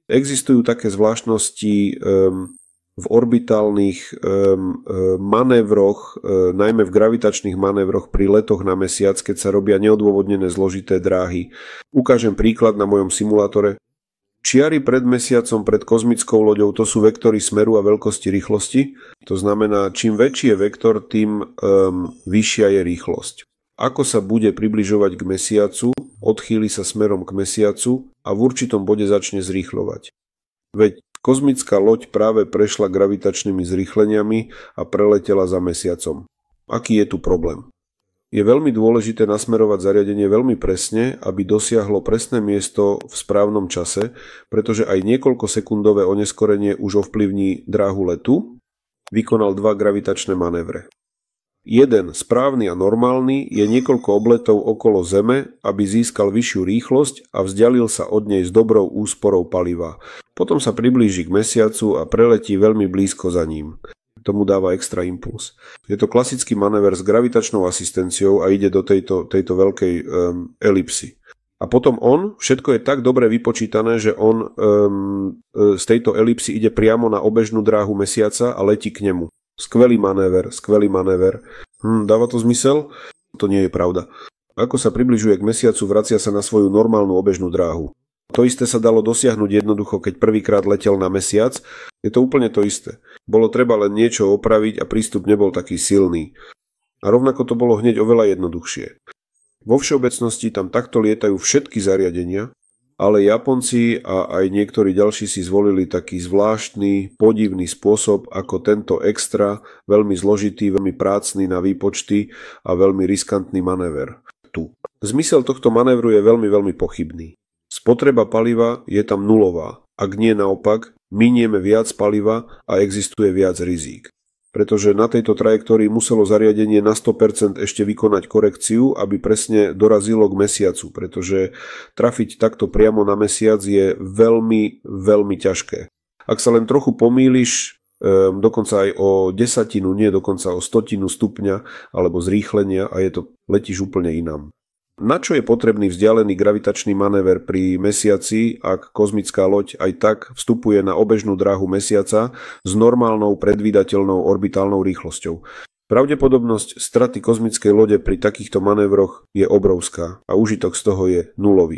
Existujú také zvláštnosti v orbitálnych manévroch, najmä v gravitačných manévroch pri letoch na mesiac, keď sa robia neodôvodnené zložité dráhy. Ukážem príklad na mojom simulátore. Čiary pred mesiacom, pred kozmickou loďou, to sú vektory smeru a veľkosti rýchlosti. To znamená, čím väčší je vektor, tým vyššia je rýchlosť. Ako sa bude približovať k mesiacu, odchýli sa smerom k mesiacu a v určitom bode začne zrýchľovať. Veď kozmická loď práve prešla gravitačnými zrýchleniami a preletela za mesiacom. Aký je tu problém? Je veľmi dôležité nasmerovať zariadenie veľmi presne, aby dosiahlo presné miesto v správnom čase, pretože aj niekoľkosekundové oneskorenie už ovplyvní dráhu letu. Vykonal 2 gravitačné manévre. Jeden správny a normálny je niekoľko obletov okolo Zeme, aby získal vyššiu rýchlosť a vzdialil sa od nej s dobrou úsporou paliva. Potom sa priblíži k mesiacu a preletí veľmi blízko za ním. Tomu dáva extra impuls. Je to klasický manéver s gravitačnou asistenciou a ide do tejto veľkej elipsy. A potom všetko je tak dobre vypočítané, že on z tejto elipsy ide priamo na obežnú dráhu mesiaca a letí k nemu. Skvelý manéver. Dáva to zmysel? To nie je pravda. Ako sa približuje k mesiacu, vracia sa na svoju normálnu obežnú dráhu. To isté sa dalo dosiahnuť jednoducho, keď prvýkrát letel na mesiac. Je to úplne to isté. Bolo treba len niečo opraviť a prístup nebol taký silný. A rovnako to bolo hneď oveľa jednoduchšie. Vo všeobecnosti tam takto lietajú všetky zariadenia, ale Japonci a aj niektorí ďalší si zvolili taký zvláštny, podivný spôsob, ako tento extra, veľmi zložitý, veľmi prácny na výpočty a veľmi riskantný manéver. Zmysel tohto manévru je veľmi, veľmi pochybný. Spotreba paliva je tam nulová, ak nie naopak, minieme viac paliva a existuje viac rizík. Pretože na tejto trajektórii muselo zariadenie na 100% ešte vykonať korekciu, aby presne dorazilo k mesiacu, pretože trafiť takto priamo na mesiac je veľmi, veľmi ťažké. Ak sa len trochu pomýliš, dokonca aj o desatinu, nie dokonca o 100 stupňa alebo zrýchlenia a letíš úplne inám. Na čo je potrebný vzdialený gravitačný manéver pri mesiaci, ak kozmická loď aj tak vstupuje na obežnú dráhu mesiaca s normálnou predvídateľnou orbitálnou rýchlosťou? Pravdepodobnosť straty kozmickej lode pri takýchto manévroch je obrovská a úžitok z toho je nulový.